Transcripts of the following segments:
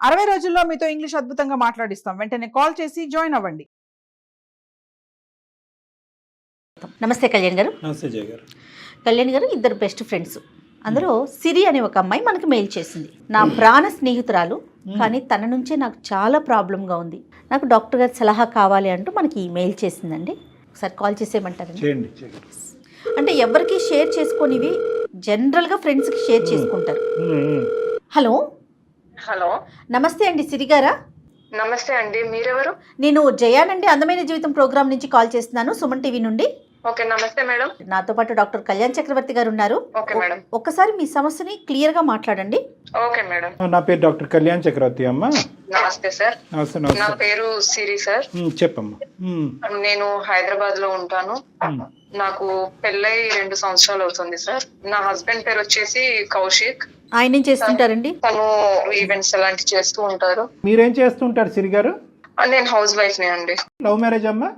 60 రోజుల్లో మీతో ఇంగ్లీష్ అద్భుతంగా మాట్లాడిస్తాం. వెంటనే కాల్ చేసి జాయిన్ అవ్వండి. నమస్తే కళ్యాణ్ గారు. నమస్తే జయ గారు. కళ్యాణ్ గారు, ఇద్దరు బెస్ట్ ఫ్రెండ్స్. అందులో సిరి అనే ఒక అమ్మాయి మనకి మెయిల్ చేసింది. నా ప్రాణ స్నేహితురాలు, కానీ తన నుంచే నాకు చాలా ప్రాబ్లంగా ఉంది, నాకు డాక్టర్ గారి సలహా కావాలి అంటూ మనకి మెయిల్ చేసిందండి. ఒకసారి కాల్ చేసేయమంటారండి? చేయండి జయ గారు. అంటే ఎవరికి షేర్ చేసుకొనివి జనరల్గా ఫ్రెండ్స్కి షేర్ చేసుకుంటారు. హలో హలో, నమస్తే అండి, సిరి గారా? నమస్తే అండి, మీరెవరు? నేను జయానండి, అందమైన జీవితం ప్రోగ్రామ్ నుంచి కాల్ చేస్తున్నాను, సుమన్ టీవీ నుండి. ఓకే, నమస్తే మేడం. నాతో పాటు డాక్టర్ కళ్యాణ్ చక్రవర్తి గారు ఉన్నారు. Okay madam. ఒక్కసారి మీ సమస్యని క్లియర్గా మాట్లాడండి. Okay madam. నా పేరు డాక్టర్ కళ్యాణ్ చక్రవర్తి అమ్మ. నమస్తే సార్. నమస్తే నా నమస్తే. పేరు సిరి సార్. చెప్పమ్మా. నేను హైదరాబాద్ లో ఉంటాను. నాకు పెళ్ళై 2 సంవత్సరాలు అవుతుంది సార్. నా హస్బెండ్ పేరు వచ్చేసి కౌశిక్. ఆయన ఏం చేస్తుంటారండి? తను ఈవెంట్స్ అలాంటివి చేస్తూ ఉంటారు. మీరేం చేస్తుంటారు సిరి గారు? నేను హౌస్ వైఫ్ నే అండి. లవ్ మ్యారేజ్ అమ్మా?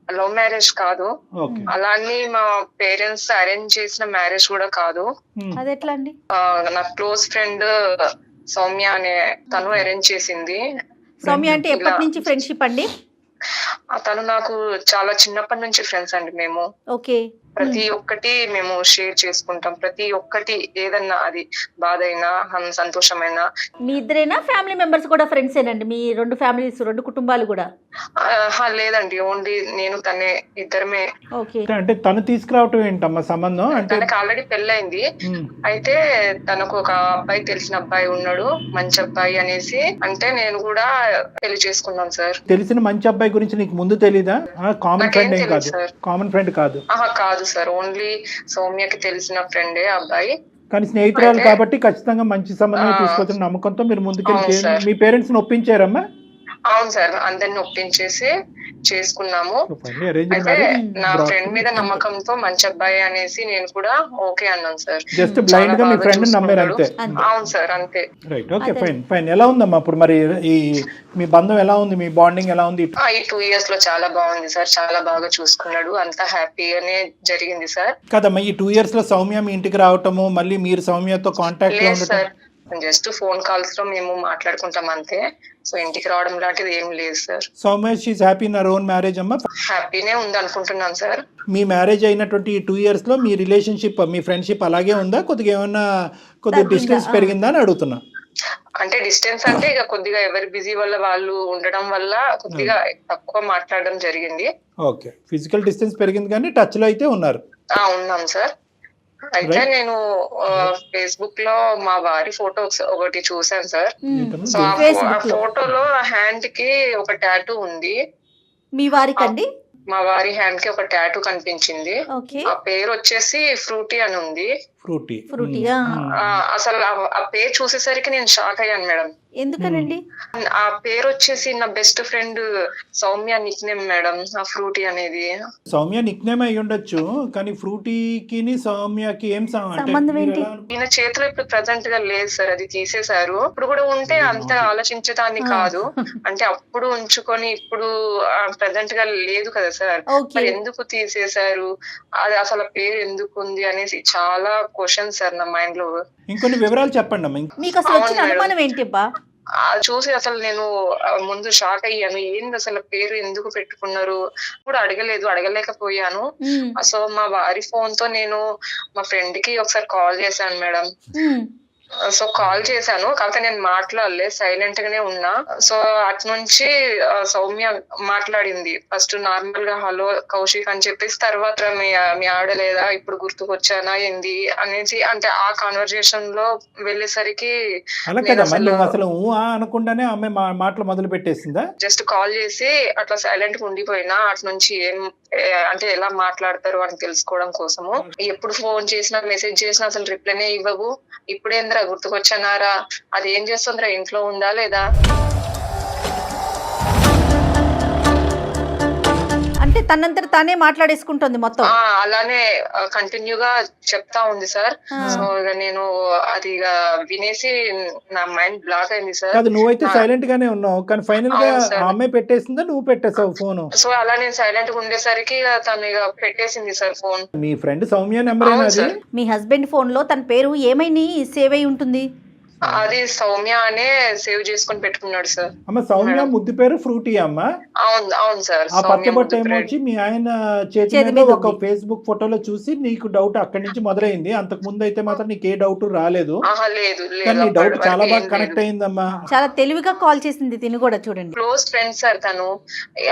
లవ్ మ్యారేజ్ కాదు, ఓకే. అలానే మా పేరెంట్స్ అరేంజ్ చేసిన మ్యారేజ్ కూడా కాదు. అది ఎట్లా అండి? నా క్లోజ్ ఫ్రెండ్ సౌమ్య అనే తను అరేంజ్ చేసింది. సౌమ్య అంటే ఎప్పటి నుంచి ఫ్రెండ్షిప్ అండి? తను నాకు చాలా చిన్నప్పటి నుంచి ఫ్రెండ్స్ అండి. మేము ఓకే. ప్రతి ఒక్కటి మేము షేర్ చేసుకుంటాం. ప్రతి ఒక్కటి ఏదన్నా, అది బాధ అయినా సంతోషమైనా. మీ ఇద్దరేనా, ఫ్యామిలీ మెంబర్స్ కూడా ఫ్రెండ్స్ ఏనండి? మీ 2 ఫ్యామిలీస్, 2 కుటుంబాలు కూడా? లేదండి, ఓన్లీ నేను తనే, ఇద్దరమే. ఓకే. అంటే తను తీసుకురావటం ఏంటమ్మా సంబంధం? అంటే తనకి ఆల్రెడీ పెళ్ళైంది. అయితే తనకు ఒక అబ్బాయి, తెలిసిన అబ్బాయి ఉన్నాడు, మంచి అబ్బాయి అనేసి అంటే నేను కూడా పెళ్లి చేసుకున్నాను సార్. తెలిసిన మంచి అబ్బాయి గురించి నీకు ముందు తెలీదా? కామన్ ఫ్రెండ్ ఏం కాదు? కామన్ ఫ్రెండ్ కాదు? కాదు సార్, ఓన్లీ సౌమ్యకి తెలిసిన ఫ్రెండే అబ్బాయి. కానీ స్నేహితురాలు కాబట్టి ఖచ్చితంగా మంచి సంబంధం తీసుకొచ్చిన నమ్మకంతో మీరు ముందుకెళ్ళి మీ పేరెంట్స్ ని ఒప్పించారమ్మా? అవును సార్, అందరిని ఒప్పించేసి చేసుకున్నాము. అయితే నా ఫ్రెండ్ మీద నమ్మకంతో మంచి అబ్బాయి అనేసి నేను కూడా ఓకే అన్నాను సార్. జస్ట్ బ్లైండ్ గా మీ ఫ్రెండ్ నమ్మారు అంతే? అవును సార్, అంతే. Right, okay, fine fine. ఎలా ఉందమ్మా ఇప్పుడు మరి ఈ మీ బంధం ఎలా ఉంది? మీ బాండింగ్ ఎలా ఉంది? ఈ 2 years లో చాలా బాగుంది సార్. చాలా బాగా చూసుకున్నాడు, అంతా హ్యాపీగానే జరిగింది సార్. కదమ్మా, ఈ 2 years లో సౌమ్య మీ ఇంటికి రావటము, మళ్ళీ మీరు సౌమ్యతో కాంటాక్ట్ లో లేదు ఉండటం? సార్, జస్ట్ ఫోన్ కాల్స్ లో మేము మాట్లాడుకుంటాం అంతే. సో ఇంటికి రావడం లాంటిది ఏం లేదు sir. Soumya she's happy in her own marriage అమ్మా? హ్యాపీనే ఉంది అనుకుంటున్నాను సార్. మీ మ్యారేజ్ అయినటువంటి ఈ 2 years లో మీ రిలేషన్షిప్, మీ ఫ్రెండ్షిప్ అలాగే ఉందా? కొద్దిగా ఏమన్నా డిస్టెన్స్ పెరిగిందా అని అడుగుతున్నా. అంటే డిస్టెన్స్ అంటే ఇక కొద్దిగా ఎవరి బిజీ వల్ల వాళ్ళు ఉండడం వల్ల కొద్దిగా తక్కువ మాట్లాడడం జరిగింది. ఓకే, ఫిజికల్ డిస్టెన్స్ పెరిగింది కానీ టచ్ లో అయితే ఉన్నారు? ఉన్నాం సార్. అయితే నేను ఫేస్బుక్ లో మా వారి ఫోటో ఒకటి చూసాను సార్. సో ఆ ఫోటోలో హ్యాండ్ కి ఒక టాటూ ఉంది. మీ వారికండి? మా వారి హ్యాండ్ కి ఒక టాటూ కనిపించింది. ఆ పేరు వచ్చేసి ఫ్రూటీ అని ఉంది. ఫ్రూటీగా? అసలు ఆ పేరు చూసేసరికి నేను షాక్ అయ్యాను మేడం. ఎందుకనండి? ఆ పేరు వచ్చేసి నా best friend Soumya Nick name madam. ఆ ఫ్రూటీ అనేది సౌమ్య నిక్ నేమ్ అయి ఉండొచ్చు, కానీ ఫ్రూటీకి సౌమ్యకి ఏం సంబంధం ఏంటి? ఈయన చేతిలో ఇప్పుడు ప్రెసెంట్ గా లేదు సార్, అది తీసేశారు. ఇప్పుడు కూడా ఉంటే అంత ఆలోచించడాన్ని కాదు, అంటే అప్పుడు ఉంచుకొని ఇప్పుడు ప్రెసెంట్ గా లేదు కదా సార్. మరి ఎందుకు తీసేశారు, అది అసలు పేరు ఎందుకు ఉంది అనేసి చాలా క్వశ్చన్ సార్ నా మైండ్ లో. ఇంకొన్ని వివరాలు చెప్పండి అమ్మా. మీకు అసలు వచ్చిన అనుమానం ఏంటి అబ్బా? చూసి అసలు నేను ముందు షాక్ అయ్యాను. ఏంది అసలు పేరు ఎందుకు పెట్టుకున్నారు కూడా అడగలేకపోయాను. సో మా వారి ఫోన్ తో నేను మా ఫ్రెండ్ కి ఒకసారి కాల్ చేశాను మేడం. సో కాల్ చేశాను, కాకపోతే నేను మాట్లాడలేదు, సైలెంట్ గానే ఉన్నా. సో అటు నుంచి సౌమ్య మాట్లాడింది. ఫస్ట్ నార్మల్ గా హలో కౌశిక్ అని చెప్పేసి, తర్వాత మీ ఆడలేదా, ఇప్పుడు గుర్తుకొచ్చానా ఏంది అనేసి, అంటే ఆ కాన్వర్జేషన్ లో వెళ్ళేసరికి అసలు అనుకుంటానే ఆమె మాటలు మొదలు పెట్టేసిందా? జస్ట్ కాల్ చేసి అట్లా సైలెంట్ గా ఉండిపోయినా. అటు నుంచి అంటే ఎలా మాట్లాడతారు అని తెలుసుకోవడం కోసము. ఎప్పుడు ఫోన్ చేసినా, మెసేజ్ చేసినా అసలు రిప్లైనే ఇవ్వవు. ఇప్పుడేంద్రా గుర్తుకొచ్చానారా, అది ఏం చేస్తుందిరా, ఇంట్లో ఉందా లేదా? అంటే తనంతట తానే మాట్లాడేసుకుంటుంది మొత్తం? అలానే కంటిన్యూగా చెప్తా ఉంది సార్. సో ఇక నేను అది వినేసి నా మైండ్ బ్లాక్ అయింది సార్. నువ్వైతే సైలెంట్ గానే ఉన్నావు, కానీ ఫైనల్ గా అమ్మాయి పెట్టేసిందా, నువ్వు పెట్టేసావు ఫోన్? సో అలా నేను సైలెంట్ గా ఉండేసరికి తను ఇక పెట్టేసింది సార్ ఫోన్. మీ ఫ్రెండ్ సౌమ్య నెంబర్? మీ హస్బెండ్ ఫోన్ లో తన పేరు ఏమైనా సేవ్ అయి ఉంటుంది? అది సౌమ్య అనే సేవ్ చేసుకొని పెట్టుకున్నాడు సార్. అమ్మ సౌమ్య ముద్దు పేరు ఫ్రూటీ అమ్మ. అవును సార్. ఆ పచ్చబొట్టు ఏమొచ్చి మీ ఆయన చేతి చేతి మీద మీద ఒక ఫేస్బుక్ ఫోటోలో చూసి నీకు డౌట్ అక్కడి నుంచి మొదలైంది. అంతకు ముందు అయితే మాత్రం నీకు ఏ డౌట్ రాలేదు. లేదు కానీ నీ లేదు, డౌట్ చాలా అప్పటి బాగా వరకు కనెక్ట్ ఏం లేదు. అయిందమ్మా. చాలా తెలివిగా కాల్ చేసింది తిని కూడా చూడండి. క్లోజ్ ఫ్రెండ్ సార్ తను.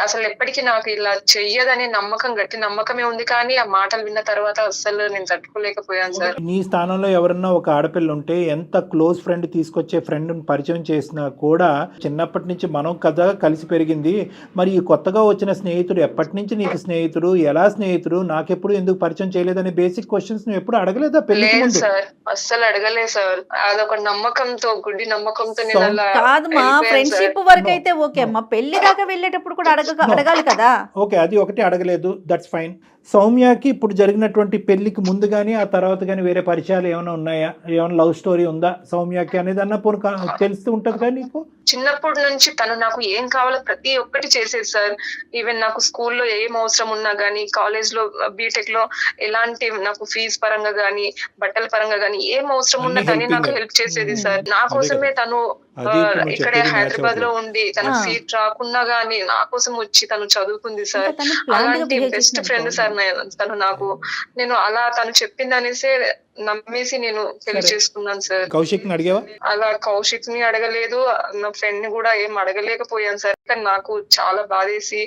అసలు ఎప్పటికీ నాకు ఇలా చెయ్యదనే నమ్మకం, గట్టి నమ్మకమే ఉంది. కానీ ఆ మాటలు విన్న తర్వాత అస్సలు నేను తట్టుకోలేకపోయాను సార్. నీ స్థానంలో ఎవరన్నా ఒక ఆడపిల్ల ఉంటే ఎంత క్లోజ్ ఫ్రెండ్ తీసుకొచ్చే ఫ్రెండ్ పరిచయం చేసినా కూడా చిన్నప్పటి నుంచి మనం కదా కలిసి పెరిగింది, మరి ఈ కొత్తగా వచ్చిన స్నేహితుడు ఎప్పటి నుంచి నీకు స్నేహితుడు, ఎలా స్నేహితుడు, నాకెప్పుడు ఎందుకు పరిచయం చేయలేదనే బేసిక్ క్వశ్చన్స్ నువ్వు ఎప్పుడు అడగలేదా పెళ్లికి లేదు ముందు? సార్, అస్సలు అడగలేదు సార్. అదొక నమ్మకంతో, గుడ్డి నమ్మకంతో నేను అలా కాదు మా వెళ్ళిపోయాను ఫ్రెండ్షిప్ సార్. వరకు అయితే ఓకే అమ్మా, పెళ్లి దాకా వెళ్ళేటప్పుడు కూడా అడగాలి కదా. ఓకే, అది ఒకటి అడగలేదు, దట్స్ ఫైన్. సౌమ్యకి ఇప్పుడు జరిగినటువంటి పెళ్లికి ముందు కానీ ఆ తర్వాత కానీ వేరే పరిచయాలు ఏమైనా ఉన్నాయా? ఏమైనా లవ్ స్టోరీ ఉందా సౌమ్యకి అనేది అన్న పోను తెలుస్తూ ఉంటది కదా నీకు? చిన్నప్పటి నుంచి తను నాకు ఏం కావాలో ప్రతి ఒక్కటి చేసేది సార్. ఈవెన్ నాకు స్కూల్లో ఏం అవసరం ఉన్నా గానీ, కాలేజ్ లో బీటెక్ లో ఎలాంటి నాకు ఫీజు పరంగా గానీ, బట్టల పరంగా గానీ ఏం అవసరం ఉన్నా అన్ని కానీ helping నాకు ఏ. హెల్ప్ చేసేది సార్. నా కోసమే తను అది ఇప్పుడు నువ్వు ఇక్కడే చెప్పేది హైదరాబాద్ లో match ఉండి తన ఆ. సీట్ రాకున్నా గానీ నా కోసం వచ్చి తను చదువుకుంది సార్. ఇంకా తను planned గా అలాంటి behave బెస్ట్ చేసినట్టు ఫ్రెండ్ సార్ తను నాకు. నేను అలా తను చెప్పింది అనేసి నమ్మేసి నేను పెళ్లి సరే. చేసుకున్నాను సార్. కౌశిక్ని అడిగావా? అలా కౌశిక్ ని అడగలేదు, నా ఫ్రెండ్ ని కూడా ఏం అడగలేకపోయాను సార్. కానీ నాకు చాలా బాధేసి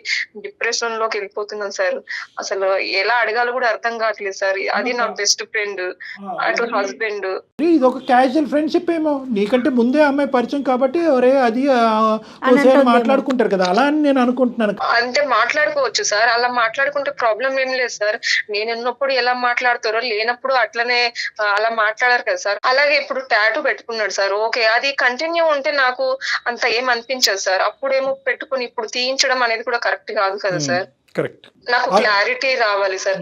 డిప్రెషన్ లోకి వెళ్ళిపోతున్నాను సార్. అసలు ఎలా అడగాలో కూడా అర్థం కావట్లేదు సార్. అది నా బెస్ట్ ఫ్రెండ్, అటు హస్బెండ్. ఇది ఒక క్యాజువల్ ఫ్రెండ్షిప్ ఏమో, నీకంటే ముందే అమ్మాయి పరిచయం కాబట్టి ఒరే అది అంటుందేమో. మాట్లాడుకుంటారు కదా, అలా అని నేను అనుకుంటున్నాను. అంటే మాట్లాడుకోవచ్చు సార్, అలా మాట్లాడుకుంటే ప్రాబ్లం ఏం లేదు సార్. నేను ఉన్నప్పుడు ఎలా మాట్లాడతారో లేనప్పుడు అట్లనే అలా మాట్లాడారు కదా సార్. అలాగే ఇప్పుడు టాటూ పెట్టుకున్నాడు సార్. ఓకే, అది కంటిన్యూ ఉంటే నాకు అంత ఏం అనిపించదు సార్. అప్పుడేమో పెట్టుకుని ఇప్పుడు తీయించడం అనేది కూడా కరెక్ట్ కాదు కదా సార్. కరెక్ట్. నాకు క్లారిటీ రావాలి సార్.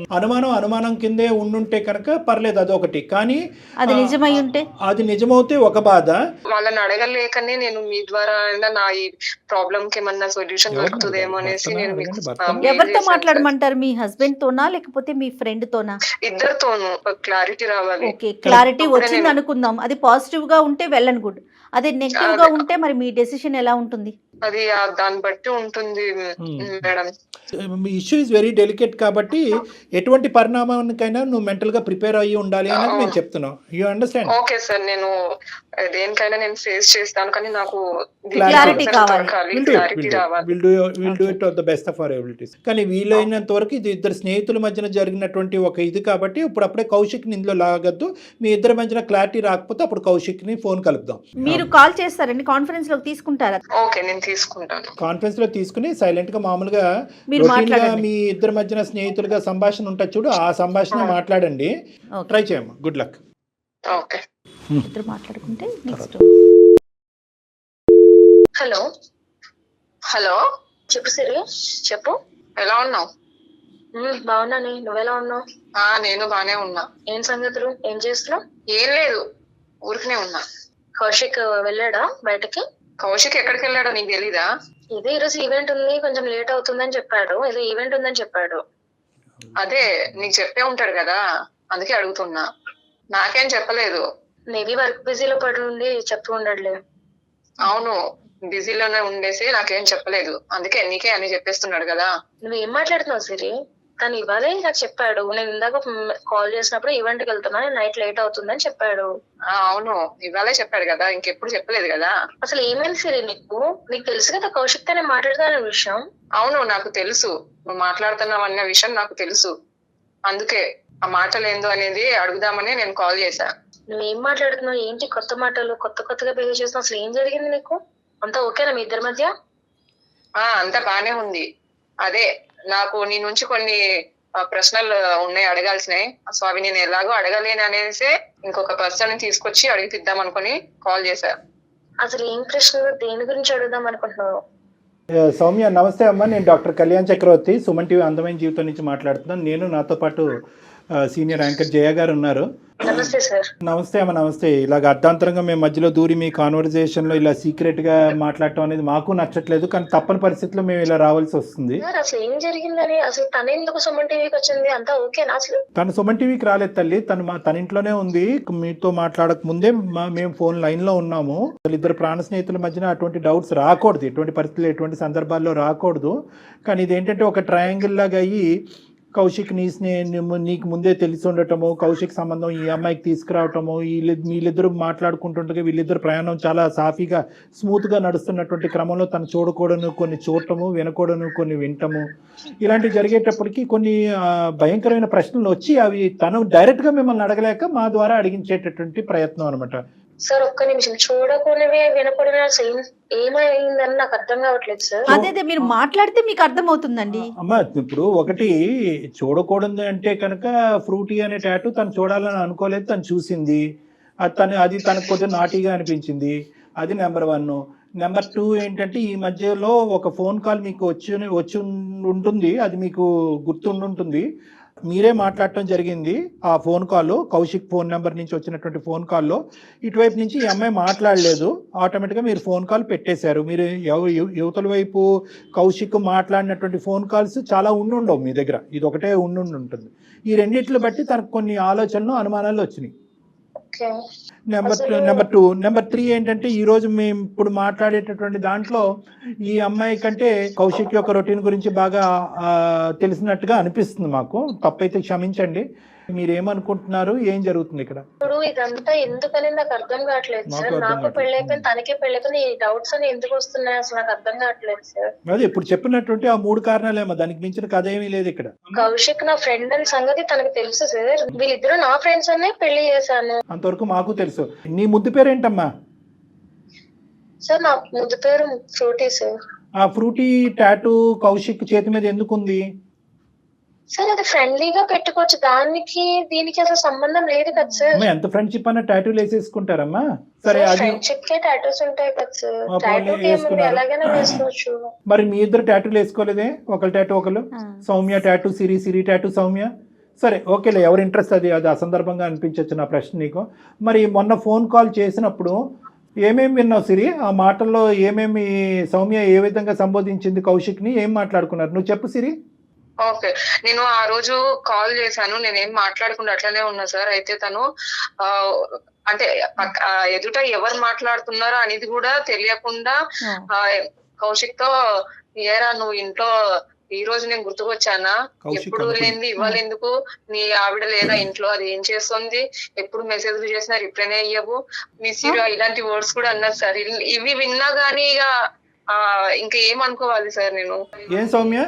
అనుమానం కిందే ఉండుంటే కనుక పర్లేదు, అదొకటి. కానీ అది నిజమై ఉంటే అది నిజమవుతే ఒక బాధ. వాళ్ళని అడగలేకనే నేను మీ ద్వారా అయినా నా ఈ ప్రాబ్లం కి ఏమన్నా సొల్యూషన్ ఎవరిని దొరుకుతుందేమో అనేసి భర్తనా? నేను అడగండి, మీకు భర్తనా? mail ఎవరితో చేశాను సార్. మాట్లాడమంటారు? మీ హస్బెండ్ తోనా లేకపోతే మీ ఫ్రెండ్ తోనా? ఇద్దరితోనూ క్లారిటీ రావాలి. ఓకే, క్లారిటీ అప్పుడే వచ్చింది నేను- అనుకుందాం. అది పాజిటివ్ గా ఉంటే వెల్ అండ్ గుడ్. అదే నెగిటివ్ గా ఉంటే మరి మీ డెసిషన్ ఎలా ఉంటుంది? అది దాన్ని బట్టి ఉంటుంది madam. Issue is very delicate కాబట్టి ఎటువంటి పరిణామానికైనా నువ్వు మెంటల్ గా ప్రిపేర్ అయ్యి ఉండాలి అనేది నేను చెప్తున్నాను. You understand? ఓకే సార్, నేను దేనికైనా నేను ఫేస్ చేస్తాను. కానీ నాకు Clarity కావాలి. క్లారిటీ రావాలి. Will do it the best of our abilities. కానీ వీలైనంత వరకు ఇది ఇద్దరు స్నేహితుల మధ్యన జరిగినటువంటి ఒక ఇది కాబట్టి ఇప్పుడప్పుడే కౌశిక్ ని ఇందులో లాగద్దు. మీ ఇద్దరి మధ్యన క్లారిటీ రాకపోతే అప్పుడు కౌశిక్ ని ఫోన్ కలుపుదాం. మీరు కాల్ చేస్తారండి, కాన్ఫరెన్స్ లోకి తీసుకుంటారా? ఓకే, నేను తీసుకుంటాను. కాన్ఫరెన్స్ లో తీసుకుని సైలెంట్ గా మామూలుగా మీరు routine గా మాట్లాడండి. మీ ఇద్దరి మధ్యన స్నేహితులుగా సంభాషణ ఉంటుంది చూడు, ఆ సంభాషణ మాట్లాడండి. ఓకే, ట్రై చేయమ్మా. Good luck. ఓకే. ఇద్దరు మాట్లాడుకుంటే నెక్స్ట్. హలో హలో, చెప్పు సిరి, చెప్పు. ఎలా ఉన్నావు? బాగున్నాను, నువ్వెలా ఉన్నావు? నేను బానే ఉన్నా. ఏం సంగతులు, ఏం చేస్తున్నావు? ఏం లేదు, ఊరికనే ఉన్నా. కౌశిక్ వెళ్ళాడా బయటకి? కౌశిక్ ఎక్కడికి వెళ్ళాడో నీకు తెలీదా? ఇదే ఈరోజు ఈవెంట్ ఉంది, కొంచెం లేట్ అవుతుందని చెప్పాడు. ఏదో ఈవెంట్ ఉందని చెప్పాడు. అదే నీకు చెప్పే ఉంటాడు కదా, అందుకే అడుగుతున్నా. నాకేం చెప్పలేదు. మేబీ వర్క్ బిజీలో పడి ఉండి చెప్తూ ఉండడులే. అవును, బిజీలోనే ఉండేసి నాకేం చెప్పలేదు. అందుకే నీకే అని చెప్పేస్తున్నాడు కదా. నువ్వేం మాట్లాడుతున్నావు సిరి? తను ఇవాళే నాకు చెప్పాడు. నేను ఇందాక కాల్ చేసినప్పుడు ఈవెంట్ కి వెళ్తున్నా, నైట్ లేట్ అవుతుందని చెప్పాడు. అవును, ఇవాళే చెప్పాడు కదా, ఇంకెప్పుడు చెప్పలేదు కదా. అసలు ఏమైంది సిరి నీకు? నీకు తెలుసు కదా కౌశిక్ తో నేను మాట్లాడతానన్న విషయం. అవును, నాకు తెలుసు నువ్వు మాట్లాడుతున్నావు అన్న విషయం నాకు తెలుసు. అందుకే ఆ మాటలు ఏందో అనేది అడుగుదామని నేను కాల్ చేశా. నువ్వేం మాట్లాడుతున్నావు? ఏంటి కొత్త మాటలు, కొత్తగా బిహేవ్ చేస్తున్నావు? అసలు ఏం జరిగింది నీకు? అంతా ఓకేనా మీ ఇద్దరి మధ్య? అంతా బానే ఉంది. అదే నాకు నీ నుంచి కొన్ని ప్రశ్నలు ఉన్నాయి అడగాల్సినాయి. సో అవి నేను ఎలాగో అడగలేను అనేసి ఇంకొక పర్సన్ తీసుకొచ్చి అడిగిద్దాం అనుకుని కాల్ చేశా. అసలు ఏం ప్రశ్నలు, దేని గురించి అడుగుదాం అనుకుంటున్నావు? సౌమ్య నమస్తే అమ్మ, నేను డాక్టర్ కళ్యాణ్ చక్రవర్తి, సుమన్ టీవీ అందమైన జీవితం నుంచి మాట్లాడుతున్నాను. నేను నాతో పాటు సీనియర్ యాంకర్ జయ గారు ఉన్నారు. నమస్తే సార్. నమస్తే అమ్మ, నమస్తే. ఇలాగ అర్ధాంతరంగా మేము మధ్యలో దూరి మీ కాన్వర్జేషన్లో ఇలా సీక్రెట్గా మాట్లాడటం అనేది మాకు నచ్చట్లేదు, కానీ తప్పని పరిస్థితిలో మేము ఇలా రావాల్సి వస్తుంది. సార్ అసలు ఏం జరిగిందని, అసలు తన ఎందుకు సుమన్ టీవీకి వచ్చింది, అంతా ఓకేనా అసలు? తను సుమన్ టీవీకి రాలేదు తల్లి, తన ఇంట్లోనే ఉంది. మీతో మాట్లాడక ముందే మేము ఫోన్ లైన్లో ఉన్నాము. అసలు ఇద్దరు ప్రాణ స్నేహితుల మధ్యన అటువంటి డౌట్స్ రాకూడదు, ఎటువంటి పరిస్థితులు ఎటువంటి సందర్భాల్లో రాకూడదు. కానీ ఇదేంటంటే ఒక ట్రయాంగిల్ లాగా అయ్యి కౌశిక్ నీకు ముందే తెలిసి ఉండటము, కౌశిక్ సంబంధం ఈ అమ్మాయికి తీసుకురావటము, వీళ్ళిద్దరూ మాట్లాడుకుంటుండగా వీళ్ళిద్దరు ప్రయాణం చాలా సాఫీగా స్మూత్గా నడుస్తున్నటువంటి క్రమంలో తను చూడకూడను కొన్ని చూడటము, వినకూడను కొన్ని వింటము, ఇలాంటివి జరిగేటప్పటికి కొన్ని భయంకరమైన ప్రశ్నలు వచ్చి అవి తను డైరెక్ట్గా మిమ్మల్ని అడగలేక మా ద్వారా అడిగించేటటువంటి ప్రయత్నం అనమాట. సార్ ఒక్క నిమిషం, చూడకూడనివి వినకూడనివి అసలు ఏమైందని నాకు అర్థం కావట్లేదు సార్. అదే మీరు మాట్లాడితే మీకు అర్థం అవుతుందండి. అమ్మ ఇప్పుడు ఒకటి చూడకూడదు అంటే కనుక ఫ్రూటీ అనే టాటూ తను చూడాలని అనుకోలేదు, తను చూసింది, అది తనకు కొంచెం నాటీగా అనిపించింది, అది నెంబర్ 1. నెంబర్ 2 ఏంటంటే ఈ మధ్యలో ఒక ఫోన్ కాల్ మీకు వచ్చి ఉంటుంది, అది మీకు గుర్తుండుంటుంది. మీరే మాట్లాడటం జరిగింది. ఆ phone call Kaushik phone number నుంచి వచ్చినటువంటి ఫోన్ కాల్లో ఇటువైపు నుంచి ఈ అమ్మాయి మాట్లాడలేదు, ఆటోమేటిక్గా మీరు ఫోన్ కాల్ పెట్టేశారు. మీరు యువతల వైపు కౌశిక్ మాట్లాడినటువంటి ఫోన్ కాల్స్ చాలా ఉండుండవు మీ దగ్గర, ఇది ఒకటే ఉంటుంది. ఈ రెండిట్లు బట్టి తనకు కొన్ని ఆలోచనలు అనుమానాలు వచ్చినాయి. నెంబర్ 2. నెంబర్ 3 ఏంటంటే ఈరోజు మేము ఇప్పుడు మాట్లాడేటటువంటి దాంట్లో ఈ అమ్మాయి కంటే కౌశిక్ యొక్క రొటీన్ గురించి బాగా తెలిసినట్టుగా అనిపిస్తుంది మాకు. తప్పైతే క్షమించండి. మీరేమనుకుంటున్నారు, ఏం జరుగుతుంది ఇక్కడ? ఇప్పుడు ఇదంతా ఎందుకని నాకు అర్థం కావట్లేదు సార్. నాకు పెళ్ళైపోయింది, తనకే పెళ్ళైపోయింది, ఈ డౌట్స్ అని ఎందుకు వస్తున్నాయి అసలు నాకు అర్థం కావట్లేదు సార్. అదే ఇప్పుడు చెప్పినటువంటి ఆ 3 కారణాలేమో, దానికి మించిన కథ ఏమీ లేదు ఇక్కడ. కౌశిక్ నా ఫ్రెండ్ అని సంగతి తనకు తెలుసు సార్. వీళ్ళిద్దరు నా ఫ్రెండ్స్ అనే పెళ్లి చేశాను, అంతవరకు మాకు తెలుసు. నీ ముద్దు పేరేంటమ్మా? సార్ నా ముద్దు పేరు ఫ్రూటీ సార్. ఆ ఫ్రూటీ టాటూ కౌశిక్ చేతి మీద ఎందుకుంది? సార్ అది ఫ్రెండ్లీగా పెట్టుకోవచ్చు, దానికి దీనికి అసలు సంబంధం లేదు కదా సార్. ఎంత ఫ్రెండ్షిప్ అన్న టాటూలు వేసేసుకుంటారమ్మా? సరే, అది ఫ్రెండ్షిప్ కే టాటూస్ ఉంటాయి కదా సార్. టాటూ ఏముంది, ఎలాగైనా వేసుకోవచ్చు. మరి మీ ఇద్దరు టాటూలు వేసుకోలేదే? ఒకరు టాటూ ఒకరు, సౌమ్య టాటూ, సిరి టాటూ, సౌమ్య. సరే ఓకేలే, ఎవరి ఇంట్రెస్ట్ అది అసందర్భంగా అనిపించవచ్చు నా ప్రశ్న నీకు. మరి మొన్న ఫోన్ కాల్ చేసినప్పుడు ఏమేమి విన్నావు సిరి? ఆ మాటల్లో ఏమేమి సౌమ్య ఏ విధంగా సంబోధించింది కౌశిక్ని, ఏం మాట్లాడుకున్నారు నువ్వు చెప్పు సిరి. ఓకే, నేను ఆ రోజు కాల్ చేశాను, నేనేం మాట్లాడకుండా అట్లనే ఉన్నా సార్. అయితే తను అంటే ఎదుట ఎవరు మాట్లాడుతున్నారో అనేది కూడా తెలియకుండా కౌశిక్ తో, ఏరా నువ్వు ఇంట్లో ఈ రోజు నేను గుర్తుకొచ్చానా, ఎప్పుడు లేనిది ఇవాళ ఎందుకు, నీ ఆవిడ లేదా ఇంట్లో, అది ఏం చేస్తుంది, ఎప్పుడు మెసేజ్లు చేసినా రిప్లైనే అయ్యవు, మిస్ యూ, ఇలాంటి వర్డ్స్ కూడా అన్నారు సార్. ఇవి విన్నా గానీ ఇక ఇంకా ఏమనుకోవాలి సార్ నేను? ఏం సౌమ్య,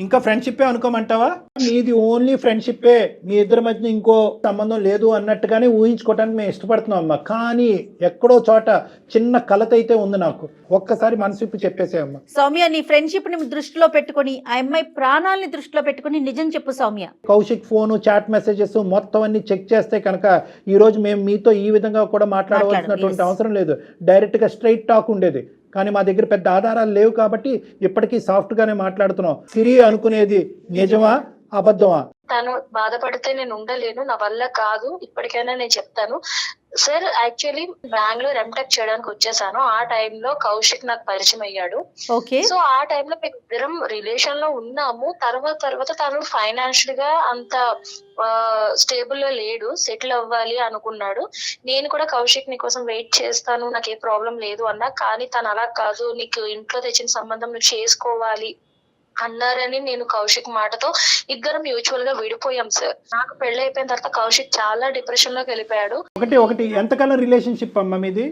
ఇంకా ఫ్రెండ్షిప్పే అనుకోమంటావా? నీది ఓన్లీ ఫ్రెండ్షిప్పే, మీ ఇద్దరి మధ్య ఇంకో సంబంధం లేదు అన్నట్టుగానే ఊహించుకోవడానికి మేము ఇష్టపడుతున్నాం అమ్మా. కానీ ఎక్కడో చోట చిన్న కలత అయితే ఉంది నాకు, ఒక్కసారి మనసు చెప్పేసే అమ్మా. సౌమ్య, నీ ఫ్రెండ్షిప్ ని దృష్టిలో పెట్టుకుని, ఆ అమ్మాయి ప్రాణాలని దృష్టిలో పెట్టుకుని నిజం చెప్పు Soumya. Kaushik phone, chat messages మొత్తం అన్ని చెక్ చేస్తే కనుక ఈ రోజు మేము మీతో ఈ విధంగా కూడా మాట్లాడవలసినటువంటి అవసరం లేదు, డైరెక్ట్ గా స్ట్రైట్ టాక్ ఉండేది. కానీ మా దగ్గర పెద్ద ఆధారాలు లేవు కాబట్టి ఇప్పటికీ సాఫ్ట్ గానే మాట్లాడుతున్నాం. సిరి అనుకునేది నిజమా అబద్ధమా? తను బాధపడితే నేను ఉండలేను, నా వల్ల కాదు, ఇప్పటికైనా నేను చెప్తాను సార్. యాక్చువల్లీ బెంగళూరు ఎంటెక్ చేయడానికి వచ్చేసాను, ఆ టైంలో కౌశిక్ నాకు పరిచయం అయ్యాడు. సో ఆ టైంలో మేము ఇద్దరం రిలేషన్ లో ఉన్నాము. తర్వాత తను ఫైనాన్షియల్ గా అంత స్టేబుల్ గా లేడు, సెటిల్ అవ్వాలి అనుకున్నాడు. నేను కూడా కౌశిక్ నీ కోసం వెయిట్ చేస్తాను, నాకు ఏ ప్రాబ్లం లేదు అన్నా. కానీ తను అలా కాదు, నీకు ఇంట్లో తెచ్చిన సంబంధం నువ్వు చేసుకోవాలి అన్నారని నేను కౌశిక్ మాటతో ఇద్దరం మ్యూచువల్ గా విడిపోయాం సార్. నాకు పెళ్లి అయిపోయిన తర్వాత కౌశిక్ చాలా డిప్రెషన్ లోకి వెళ్ళిపోయాడు. ఒకటి ఎంతకాలం రిలేషన్షిప్ అమ్మా మీది?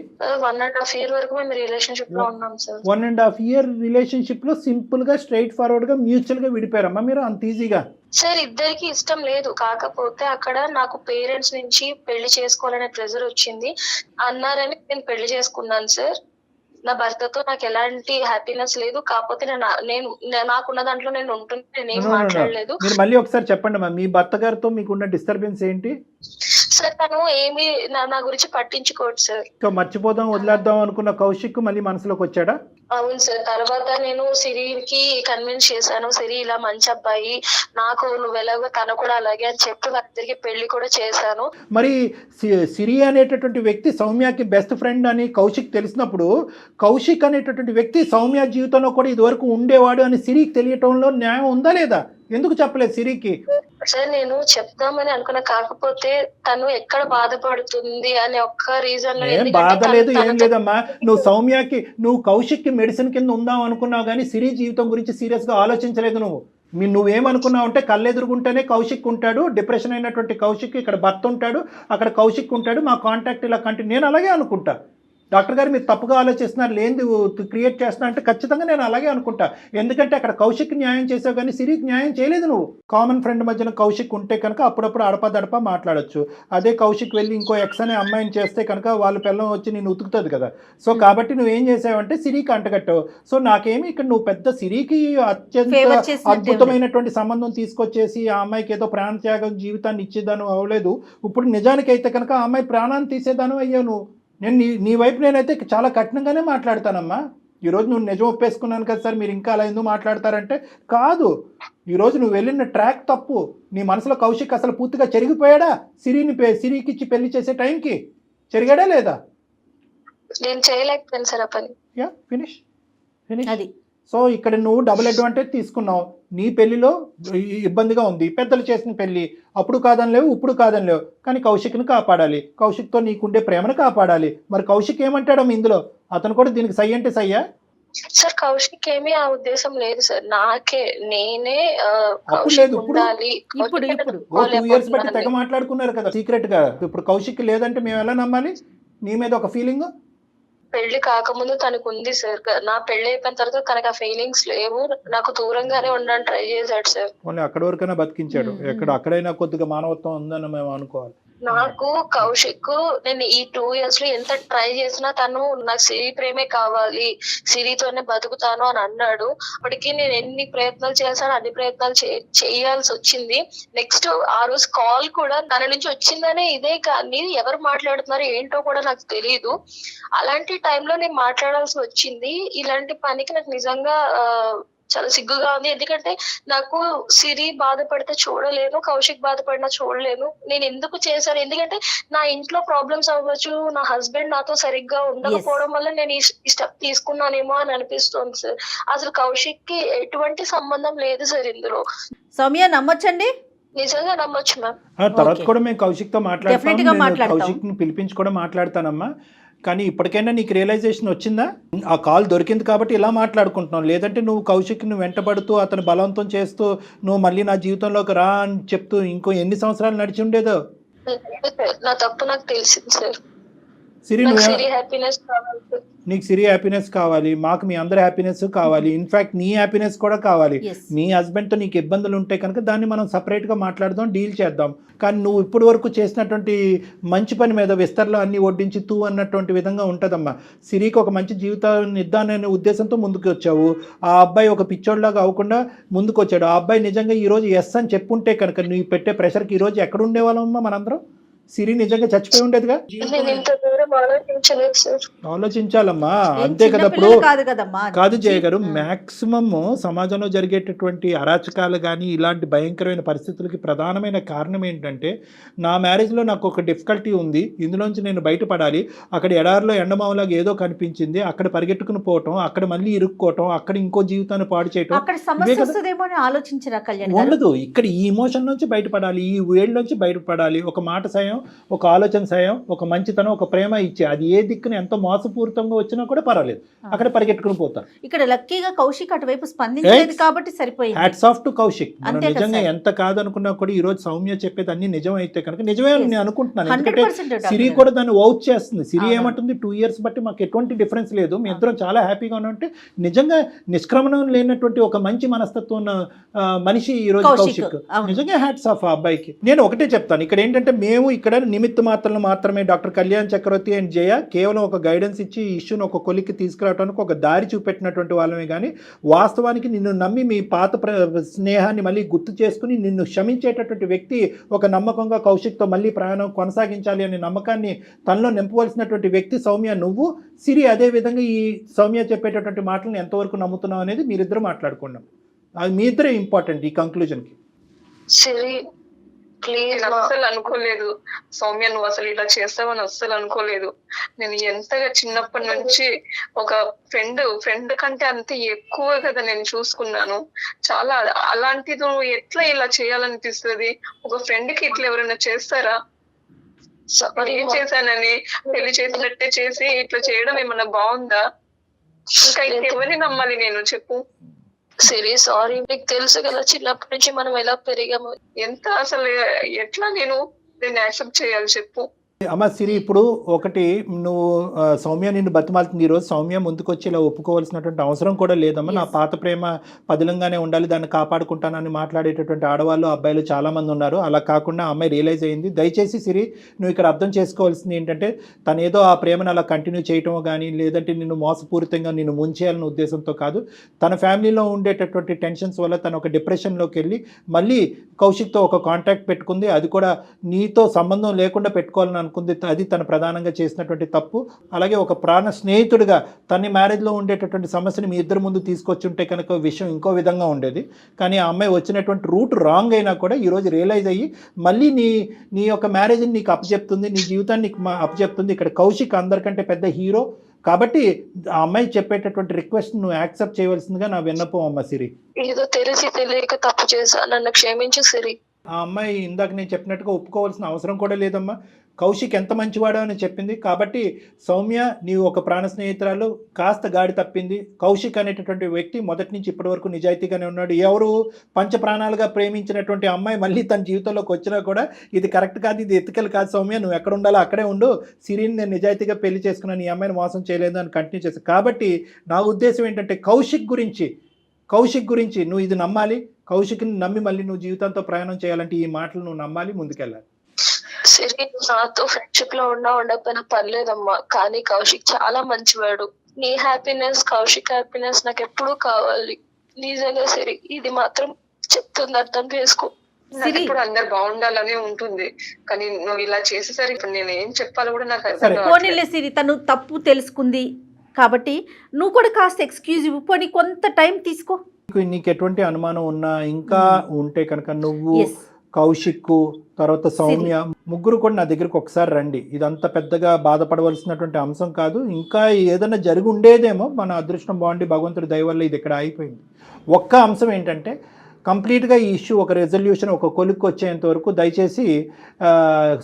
1.5 year వరకు మేము రిలేషన్షిప్ లో ఉన్నాం సార్. 1.5 year రిలేషన్షిప్ లో సింపుల్ గా స్ట్రైట్ ఫార్వర్డ్ గా మ్యూచువల్ గా విడిపోయారమ్మా మీరు అంత ఈజీగా? సార్ ఇద్దరికి ఇష్టం లేదు, కాకపోతే అక్కడ నాకు పేరెంట్స్ నుంచి పెళ్లి చేసుకోవాలనే ప్రెజర్ వచ్చింది అన్నారని నేను పెళ్లి చేసుకున్నాను సార్. నా భర్తతో నాకు ఎలాంటి హ్యాపీనెస్ లేదు, కాకపోతే నేను నాకున్న దాంట్లో నేను ఉంటున్నా, నేనేం మాట్లాడలేదు. మీరు మళ్ళీ ఒకసారి చెప్పండి మీ భర్త గారితో మీకున్న డిస్టర్బెన్స్ ఏంటి? సార్ తను ఏమి నా గురించి పట్టించుకోడు సార్. ఇంకా మర్చిపోదాం వదిలేద్దాం అనుకున్న కౌశిక్ మళ్ళీ మనసులోకి వచ్చాడా? అవును సార్. తర్వాత నేను సిరికి కన్విన్స్ చేశాను, సిరి ఇలా మంచి అబ్బాయి, నాకు నువ్వు ఎలాగో తను కూడా అలాగే అని చెప్పి వాళ్ళిద్దరికి పెళ్లి కూడా చేశాను. మరి సిరి అనేటటువంటి వ్యక్తి సౌమ్యకి బెస్ట్ ఫ్రెండ్ అని కౌశిక్ తెలిసినప్పుడు కౌశిక్ అనేటటువంటి వ్యక్తి సౌమ్య జీవితంలో కూడా ఇదివరకు ఉండేవాడు అని సిరికి తెలియటంలో న్యాయం ఉందా లేదా? ఎందుకు చెప్పలేదు సిరికి? సార్ నేను చెప్దామని అనుకున్నా, కాకపోతే తను ఎక్కడ బాధపడుతుంది అనే ఒక్క రీజన్ లో. ఏం బాధ లేదు ఏం లేదమ్మా, నువ్వు కౌశిక్కి మెడిసిన్ కింద ఉందాం అనుకున్నావు కానీ సిరి జీవితం గురించి సీరియస్ గా ఆలోచించలేదు. నువ్వేమనుకున్నావు అంటే కళ్ళెదురుగుంటేనే కౌశిక్ ఉంటాడు, డిప్రెషన్ అయినటువంటి కౌశిక్ ఇక్కడ భర్త ఉంటాడు, అక్కడ కౌశిక్ ఉంటాడు, మా కాంటాక్ట్ ఇలా కంటిన్యూ. నేను అలాగే అనుకుంటా. డాక్టర్ గారు మీరు తప్పుగా ఆలోచిస్తున్నారు, లేనిది క్రియేట్ చేస్తున్నా అంటే ఖచ్చితంగా నేను అలాగే అనుకుంటా. ఎందుకంటే అక్కడ కౌశిక్ న్యాయం చేసావు కానీ సిరికి న్యాయం చేయలేదు. నువ్వు కామన్ ఫ్రెండ్ మధ్యన కౌశిక్ ఉంటే కనుక అప్పుడప్పుడు అడపదడప మాట్లాడొచ్చు. అదే కౌశిక్ వెళ్ళి ఇంకో ఎక్స్ అనే అమ్మాయిని చేస్తే కనుక వాళ్ళ పిల్లం వచ్చి నేను ఉతుకుతుంది కదా. సో కాబట్టి నువ్వేం చేసావంటే సిరికి అంటగట్టావు. సో నాకేమి ఇక్కడ నువ్వు పెద్ద సిరికి అత్యంత అద్భుతమైనటువంటి సంబంధం తీసుకొచ్చేసి ఆ అమ్మాయికి ఏదో ప్రాణత్యాగం జీవితాన్ని ఇచ్చేదాను అవ్వలేదు. ఇప్పుడు నిజానికి అయితే కనుక ఆ అమ్మాయి ప్రాణాన్ని తీసేదాను అయ్యావు నువ్వు. నేను నీ వైపు నేనైతే చాలా కఠినంగానే మాట్లాడతానమ్మా. ఈరోజు నువ్వు నిజం ఒప్పేసుకున్నాను కదా సార్, మీరు ఇంకా అలా ఎందుకు మాట్లాడతారంటే కాదు. ఈరోజు నువ్వు వెళ్ళిన ట్రాక్ తప్పు. నీ మనసులో కౌశిక్ అసలు పూర్తిగా చెరిగిపోయాడా? సిరికి ఇచ్చి పెళ్లి చేసే టైంకి చెరిగాడా లేదా? నేను చేయలేకపోయాను సార్ ఆ పని. యా ఫినిష్ అది. సో ఇక్కడ నువ్వు డబుల్ అడ్వాంటేజ్ తీసుకున్నావు. నీ పెళ్లిలో ఇబ్బందిగా ఉంది, పెద్దలు చేసిన పెళ్లి, అప్పుడు కాదనిలేవు ఇప్పుడు కాదనిలేవు, కానీ కౌశిక్ని కాపాడాలి, కౌశిక్తో నీకుండే ప్రేమను కాపాడాలి. మరి కౌశిక్ ఏమంటాడమ్మ ఇందులో? అతను కూడా దీనికి సై అంటే సయ్యా? సార్ కౌశిక్ ఏమీ ఆ ఉద్దేశం లేదు సార్, నేనే లేదు. ఇప్పుడు 2 years బట్టి తెగ మాట్లాడుకున్నారు కదా సీక్రెట్ గా. ఇప్పుడు కౌశిక్ లేదంటే మేము ఎలా నమ్మాలి? నీ మీద ఒక ఫీలింగ్ పెళ్లి కాకముందు తనకు ఉంది సార్. నా పెళ్లి అయిపోయిన తర్వాత తనకు ఆ ఫీలింగ్స్ లేవు, నాకు దూరంగానే ఉండడానికి ట్రై చేశాడు సార్. అక్కడి వరకైనా బతికించాడు. అక్కడైనా కొద్దిగా మానవత్వం ఉందని మేము అనుకోవాలి. నాకు కౌశిక్ నేను ఈ 2 years లో ఎంత ట్రై చేసినా తను నాకు సిరి ప్రేమే కావాలి, సిరితోనే బతుకుతాను అని అన్నాడు. అప్పటికి నేను ఎన్ని ప్రయత్నాలు చేశాను అన్ని ప్రయత్నాలు చేయాల్సి వచ్చింది. నెక్స్ట్ ఆ రోజు కాల్ కూడా తన నుంచి వచ్చిందనే ఇదే, కానీ ఎవరు మాట్లాడుతున్నారు ఏంటో కూడా నాకు తెలియదు. అలాంటి టైంలో నేను మాట్లాడాల్సి వచ్చింది. ఇలాంటి పనికి నాకు నిజంగా చాలా సిగ్గుగా ఉంది. ఎందుకంటే నాకు సిరి బాధపడితే చూడలేను, కౌశిక్ బాధపడినా చూడలేను. నేను ఎందుకు చేశాను? ఎందుకంటే నా ఇంట్లో ప్రాబ్లమ్స్ అవ్వచ్చు, నా హస్బెండ్ నాతో సరిగ్గా ఉండకపోవడం వల్ల నేను ఈ స్టెప్ తీసుకున్నానేమో అని అనిపిస్తుంది సార్. అసలు కౌశిక్ కి ఎటువంటి సంబంధం లేదు సార్ ఇందులో. సౌమ్య నమ్మొచ్చండి? నిజంగా నమ్మొచ్చు మ్యామ్. తర్వాత కూడా మేము కౌశిక్ తో మాట్లాడతాం, కౌశిక్ ని పిలిపించి కూడా మాట్లాడతానమ్మా. కానీ ఇప్పటికైనా నీకు రియలైజేషన్ వచ్చిందా? ఆ కాల్ దొరికింది కాబట్టి ఇలా మాట్లాడుకుంటున్నావు. లేదంటే నువ్వు కౌశిక్ని వెంటబడుతూ అతను బలవంతం చేస్తూ నువ్వు మళ్ళీ నా జీవితంలోకి రా అని చెప్తూ ఇంకో ఎన్ని సంవత్సరాలు నడిచి ఉండేదో. నా తప్పు నాకు తెలిసింది సార్. సిరి హ్యాపీనెస్ కావాలి, నీకు సిరి హ్యాపీనెస్ కావాలి, మాకు మీ అందరి హ్యాపీనెస్ కావాలి, ఇన్ఫాక్ట్ నీ హ్యాపీనెస్ కూడా కావాలి. నీ హస్బెండ్తో నీకు ఇబ్బందులు ఉంటే కనుక దాన్ని మనం సపరేట్గా మాట్లాడదాం, డీల్ చేద్దాం. కానీ నువ్వు ఇప్పటి వరకు చేసినటువంటి మంచి పని మీద విస్తరలో అన్ని వడ్డించి తూ అన్నటువంటి విధంగా ఉంటుందమ్మా. సిరికి ఒక మంచి జీవితాన్ని ఇద్దాననే ఉద్దేశంతో ముందుకు వచ్చావు. ఆ అబ్బాయి ఒక పిచ్చోడ్లాగా అవ్వకుండా ముందుకు వచ్చాడు. ఆ అబ్బాయి నిజంగా ఈరోజు ఎస్ అని చెప్పుంటే కనుక నువ్వు పెట్టే ప్రెషర్కి ఈరోజు ఎక్కడ ఉండేవాళ్ళమ్మా మనందరం? సిరి నిజంగా చచ్చిపోయి ఉండేదిగా. ఆలోచించాలమ్మా, అంతే కదా. ఇప్పుడు కాదు జయ గారు, మాక్సిమం సమాజంలో జరిగేటటువంటి అరాచకాలు కానీ ఇలాంటి భయంకరమైన పరిస్థితులకి ప్రధానమైన కారణం ఏంటంటే నా మ్యారేజ్లో నాకు ఒక డిఫికల్టీ ఉంది, ఇందులోంచి నేను బయటపడాలి, అక్కడ ఎడారిలో ఎండమావులాగా ఏదో కనిపించింది, అక్కడ పరిగెట్టుకుని పోవటం, అక్కడ మళ్ళీ ఇరుక్కోవటం, అక్కడ ఇంకో జీవితాన్ని పాడు చేయటం ఉండదు. ఇక్కడ ఈ ఇమోషన్ నుంచి బయటపడాలి, ఈ వేడి నుంచి బయటపడాలి. ఒక మాట సాయం, ఒక ఆలోచన సాయం, ఒక మంచితనం, ఒక ప్రేమ ఇచ్చే, అది ఏ దిక్కున ఎంతో మోసపూరితంగా వచ్చినా కూడా పర్వాలేదు, అక్కడ పరిగెట్టుకుని పోతారు. ఇక్కడ లక్కీగా కౌశిక్ అటువైపు స్పందించలేదు కాబట్టి సరిపోయింది. Hats off to Kaushik. మనం నిజంగా ఎంత కాదనుకున్నా కూడా ఈ రోజు సౌమ్య చెప్పేది అన్ని నిజం అయితే కనుక నిజమే అని నేను అనుకుంటున్నాను. ఎందుకంటే సిరి కూడా దాన్ని వౌచ్ చేస్తుంది. సిరి ఏమంటుంది, 2 years బట్టి మాకు ఎటువంటి డిఫరెన్స్ లేదు, మీ ఇద్దరం చాలా హ్యాపీగా ఉన్నట్టు. నిజంగా నిష్క్రమణం లేనటువంటి ఒక మంచి మనస్తత్వం ఉన్న మనిషి ఈ రోజు కౌశిక్. నిజంగా హ్యాట్స్ ఆఫ్ ఆ అబ్బాయికి. నేను ఒకటే చెప్తాను, ఇక్కడ ఏంటంటే మేము ఇక్కడ నిమిత్త మాత్రలు మాత్రమే డాక్టర్ కళ్యాణ్ చక్రవర్తి అండ్ జయ కేవలం ఒక గైడెన్స్ ఇచ్చి ఈ ఇష్యూను ఒక కొలిక్కి తీసుకురావడానికి ఒక దారి చూపెట్టినటువంటి వాళ్ళమే కానీ వాస్తవానికి నిన్ను నమ్మి మీ పాత స్నేహాన్ని మళ్ళీ గుర్తు చేసుకుని నిన్ను క్షమించేటటువంటి వ్యక్తి ఒక నమ్మకంగా కౌశిక్తో మళ్ళీ ప్రయాణం కొనసాగించాలి అనే నమ్మకాన్ని తనలో నింపవలసినటువంటి వ్యక్తి సౌమ్య నువ్వు. సిరి అదే విధంగా ఈ సౌమ్య చెప్పేటటువంటి మాటలను ఎంతవరకు నమ్ముతున్నావు అనేది మీరిద్దరు మాట్లాడుకున్నాం. అది మీ ఇద్దరే ఇంపార్టెంట్ ఈ కంక్లూజన్కి. సిరి ప్లీజ్ నేను అస్సలు అనుకోలేదు సౌమ్య నువ్వు అసలు ఇలా చేస్తావని అస్సలు అనుకోలేదు. నేను ఎంతగా చిన్నప్పటి నుంచి ఒక ఫ్రెండ్ కంటే అంత ఎక్కువ కదా నేను చూసుకున్నాను. చాలా అలాంటిది నువ్వు ఎట్లా ఇలా చేయాలనిపిస్తుంది? ఒక ఫ్రెండ్ కి ఇట్లా ఎవరైనా చేస్తారా? ఏం చేశానని పెళ్లి చేసినట్టే చేసి ఇట్లా చేయడం ఏమన్నా బాగుందా? ఇంకా ఇంకెవరిని నమ్మాలి నేను చెప్పు. సిరి సారీ, నీకు తెలుసు కదా చిన్నప్పటి నుంచి మనం ఎలా పెరిగాము. ఎంత అసలు ఎట్లా నేను దీన్ని యాక్సెప్ట్ చేయాలి చెప్పు. అమ్మ సిరి, ఇప్పుడు ఒకటి నువ్వు సౌమ్య నిన్ను బతిమాలుతుంది. ఈరోజు సౌమ్య ముందుకొచ్చి ఇలా ఒప్పుకోవాల్సినటువంటి అవసరం కూడా లేదమ్మా. నా పాత ప్రేమ పదిలంగానే ఉండాలి, దాన్ని కాపాడుకుంటానని మాట్లాడేటటువంటి ఆడవాళ్ళు అబ్బాయిలు చాలామంది ఉన్నారు. అలా కాకుండా అమ్మాయి రియలైజ్ అయ్యింది. దయచేసి సిరి నువ్వు ఇక్కడ అర్థం చేసుకోవాల్సింది ఏంటంటే తను ఏదో ఆ ప్రేమను అలా కంటిన్యూ చేయటమో కానీ లేదంటే నిన్ను మోసపూరితంగా నిన్ను ముంచేయాలనే ఉద్దేశంతో కాదు. తన ఫ్యామిలీలో ఉండేటటువంటి టెన్షన్స్ వల్ల తను ఒక డిప్రెషన్లోకి వెళ్ళి మళ్ళీ కౌశిక్తో ఒక కాంటాక్ట్ పెట్టుకుంది. అది కూడా నీతో సంబంధం లేకుండా పెట్టుకోవాలని అనుకుంది. అది తను ప్రధానంగా చేసినటువంటి తప్పు. అలాగే ఒక ప్రాణ స్నేహితుడిగా తన మ్యారేజ్లో ఉండేటటువంటి సమస్యని మీ ఇద్దరు ముందు తీసుకొచ్చి ఉంటే కనుక విషయం ఇంకో విధంగా ఉండేది. కానీ ఆ అమ్మాయి వచ్చినటువంటి రూట్ రాంగ్ అయినా కూడా ఈరోజు రియలైజ్ అయ్యి మళ్ళీ నీ యొక్క మ్యారేజ్ని నీకు అప్పచెప్తుంది, నీ జీవితాన్ని నీకు అప్పచెప్తుంది. ఇక్కడ కౌశిక్ అందరికంటే పెద్ద హీరో కాబట్టి ఆ అమ్మాయి చెప్పేటటువంటి రిక్వెస్ట్ నువ్వు యాక్సెప్ట్ చేయవలసిందిగా నా విన్నపం అమ్మ సిరి. ఏదో తెలిసి తెలియక తప్పు చేశా, నన్ను క్షమించు సిరి. ఆ అమ్మాయి ఇందాక నేను చెప్పినట్టుగా ఒప్పుకోవాల్సిన అవసరం కూడా లేదమ్మా. కౌశిక్ ఎంత మంచివాడో అని చెప్పింది కాబట్టి సౌమ్య నీవు ఒక ప్రాణ స్నేహితురాలు కాస్త గాడి తప్పింది. కౌశిక్ అనేటటువంటి వ్యక్తి మొదటి నుంచి ఇప్పటి వరకు నిజాయితీగానే ఉన్నాడు. ఎవరు పంచప్రాణాలుగా ప్రేమించినటువంటి అమ్మాయి మళ్ళీ తన జీవితంలోకి వచ్చినా కూడా ఇది కరెక్ట్ కాదు, ఇది ఎత్తికలు కాదు సౌమ్య, నువ్వు ఎక్కడ ఉండాలో అక్కడే ఉండు, సిరిని నేను నిజాయితీగా పెళ్లి చేసుకున్నాను, ఈ అమ్మాయిని మోసం చేయలేదు అని కంటిన్యూ చేస్తాను. కాబట్టి నా ఉద్దేశం ఏంటంటే కౌశిక్ గురించి నువ్వు ఇది నమ్మాలి. కౌశిక్ని నమ్మి మళ్ళీ నువ్వు జీవితంతో ప్రయాణం చేయాలంటే ఈ మాటలు నువ్వు నమ్మాలి, ముందుకెళ్ళాలి. సిరి నాతో ఫ్రెండ్షిప్ లో ఉండకపోయినా పర్లేదమ్మా, కానీ కౌశిక్ చాలా మంచివాడు. నీ హ్యాపీనెస్, కౌశిక్ హ్యాపీనెస్ నాకు ఎప్పుడూ కావాలి. నిజంగా సిరి ఇది మాత్రం చెప్తుంది, అర్థం చేసుకో. ఇప్పుడు అందరు బాగుండాలనే ఉంటుంది కానీ నువ్వు ఇలా చేసేసరికి ఇప్పుడు నేను ఏం చెప్పాలో కూడా నాకు అర్థం పోనీలే సిరి, తను తప్పు తెలుసుకుంది కాబట్టి నువ్వు కూడా కాస్త ఎక్స్క్యూజ్ ఇవ్వు, పోనీ కొంత టైం తీసుకో. నీకు ఎటువంటి అనుమానం ఉన్నా ఇంకా ఉంటే కనుక నువ్వు కౌశిక్ తర్వాత సౌమ్య ముగ్గురు కూడా నా దగ్గరికి ఒకసారి రండి. ఇదంతా పెద్దగా బాధపడవలసినటువంటి అంశం కాదు. ఇంకా ఏదైనా జరిగి ఉండేదేమో, మన అదృష్టం బాగుండి భగవంతుడి దయ వల్ల ఇది ఇక్కడ అయిపోయింది. ఒక్క అంశం ఏంటంటే కంప్లీట్గా ఈ ఇష్యూ ఒక రెజల్యూషన్ ఒక కొలిక్కి వచ్చేంత వరకు దయచేసి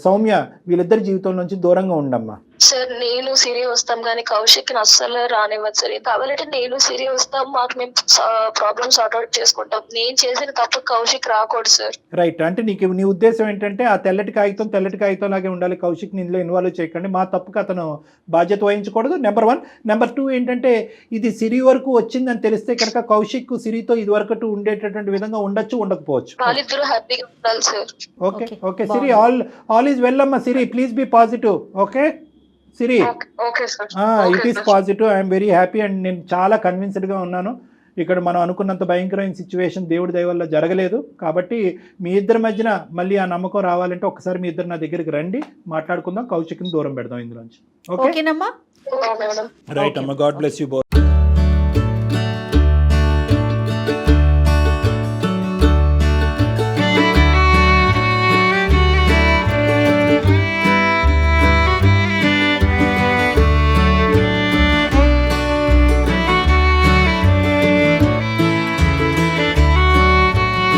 సౌమ్య వీళ్ళిద్దరి జీవితం నుంచి దూరంగా ఉండమ్మా. సార్ నేను సిరి వస్తాం కానీ కౌశిక్ అస్సలు రానివ్వదు సార్. కావాలంటే నేను సిరి వస్తాం, మాకు మేము ప్రాబ్లమ్ సార్ట్ అవుట్ చేసుకుంటాం. నేను చేసిన తప్పు కౌశిక్ రాకూడదు సార్. రైట్, అంటే నీ ఉద్దేశం ఏంటంటే ఆ తెల్లటి కాగితం లాగే ఉండాలి, కౌశిక్ ఇందులో ఇన్వాల్వ్ చేయకండి, మా తప్పుకు అతను బాధ్యత వహించకూడదు. నెంబర్ 1. నెంబర్ 2 ఏంటంటే ఇది సిరి వరకు వచ్చిందని తెలిస్తే కనుక కౌశిక్ సిరితో ఇది వరకు ఉండేటటువంటి విధంగా ఉండొచ్చు, ఉండకపోవచ్చు. వాళ్ళిద్దరూ హ్యాపీగా ఉండాలి sir. Okay Siri, all is well అమ్మా. Siri please be positive. Okay Siri, it is positive. I'm very happy and నేను చాలా కన్విన్స్డ్గా ఉన్నాను. ఇక్కడ మనం అనుకున్నంత భయంకరమైన సిచ్యువేషన్ దేవుడి దయ వల్ల జరగలేదు. కాబట్టి మీ ఇద్దరి మధ్యన మళ్ళీ ఆ నమ్మకం రావాలంటే ఒకసారి మీ ఇద్దరు నా దగ్గరికి రండి, మాట్లాడుకుందాం, కౌశిక్ని దూరం పెడదాం ఇందులోంచి. ఓకేనమ్మా? రైట్ అమ్మా, గాడ్ బ్లెస్ యూ బోత్.